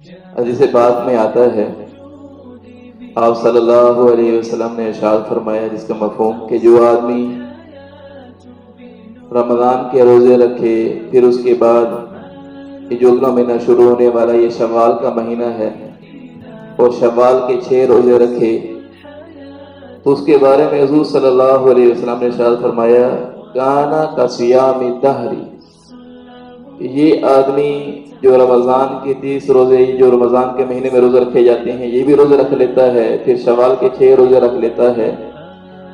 حدیث پاک میں آتا ہے آپ صلی اللہ علیہ وسلم نے ارشاد فرمایا جس کا مفہوم کہ جو آدمی رمضان کے روزے رکھے پھر اس کے بعد یہ جو اگلا مہینہ شروع ہونے والا یہ شوال کا مہینہ ہے اور شوال کے 6 روزے رکھے تو اس کے بارے میں حضور صلی اللہ علیہ وسلم نے ارشاد فرمایا کانا کا صیام الدہری، یہ آدمی جو رمضان کے 30 روزے جو رمضان کے مہینے میں روزے رکھے جاتے ہیں یہ بھی روزے رکھ لیتا ہے، پھر شوال کے 6 روزے رکھ لیتا ہے،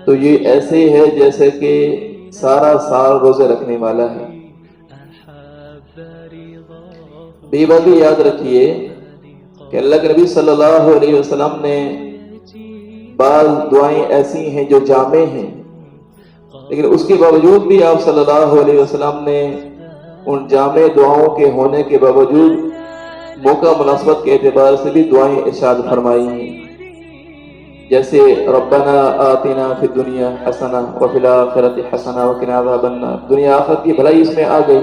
تو یہ ایسے ہے جیسے کہ سارا سال روزے رکھنے والا ہے۔ یہ بات بھی یاد رکھیے کہ اللہ کے نبی صلی اللہ علیہ وسلم نے بعض دعائیں ایسی ہیں جو جامع ہیں، لیکن اس کے باوجود بھی آپ صلی اللہ علیہ وسلم نے ان جامع دعاؤں کے ہونے کے باوجود موقع مناسبت کے اعتبار سے بھی دعائیں ارشاد فرمائی ہیں، جیسے ربنا آتنا فی الدنیا حسنہ وفی الآخرۃ حسنہ وقنا عذاب النار، دنیا آخرت کی بھلائی اس میں آ گئی،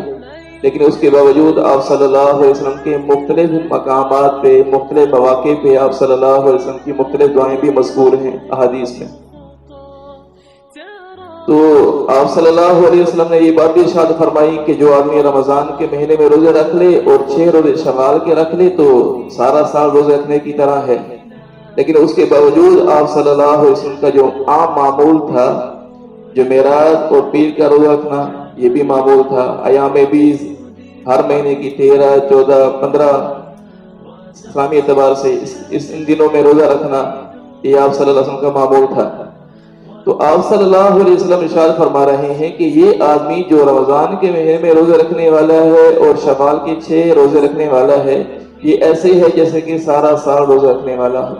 لیکن اس کے باوجود آپ صلی اللہ علیہ وسلم کے مختلف مقامات پہ مختلف مواقع پہ آپ صلی اللہ علیہ وسلم کی مختلف دعائیں بھی مذکور ہیں احادیث میں۔ تو آپ صلی اللہ علیہ وسلم نے یہ بات بھی ارشاد فرمائی کہ جو آدمی رمضان کے مہینے میں روزے رکھ لے اور 6 روزے شوال کے رکھ لے تو سارا سال روزے رکھنے کی طرح ہے، لیکن اس کے باوجود آپ صلی اللہ علیہ وسلم کا جو عام معمول تھا، جو معراج اور پیر کا روزہ رکھنا یہ بھی معمول تھا، ایام 20 ہر مہینے کی 13، 14، 15 اسلامی اعتبار سے ان دنوں میں روزہ رکھنا یہ آپ صلی اللہ علیہ وسلم کا معمول تھا۔ تو آپ صلی اللہ علیہ وسلم ارشاد فرما رہے ہیں کہ یہ آدمی جو رمضان کے مہینے میں روزے رکھنے والا ہے اور شوال کے 6 روزے رکھنے والا ہے یہ ایسے ہے جیسے کہ سارا سال روزے رکھنے والا ہو۔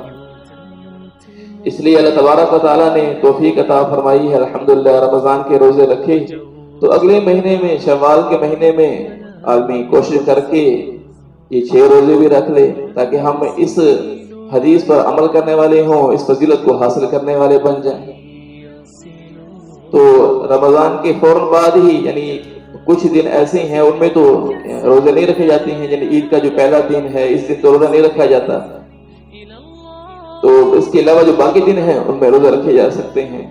اس لیے اللہ تبارک و تعالیٰ نے توفیق عطا فرمائی ہے الحمدللہ رمضان کے روزے رکھے تو اگلے مہینے میں شوال کے مہینے میں آدمی کوشش کر کے یہ 6 روزے بھی رکھ لے تاکہ ہم اس حدیث پر عمل کرنے والے ہوں، اس فضیلت کو حاصل کرنے والے بن جائیں۔ تو رمضان کے فوراً بعد ہی یعنی کچھ دن ایسے ہیں ان میں تو روزے نہیں رکھے جاتے ہیں، یعنی عید کا جو پہلا دن ہے اس دن تو روزہ نہیں رکھا جاتا، تو اس کے علاوہ جو باقی دن ہیں ان میں روزہ رکھے جا سکتے ہیں۔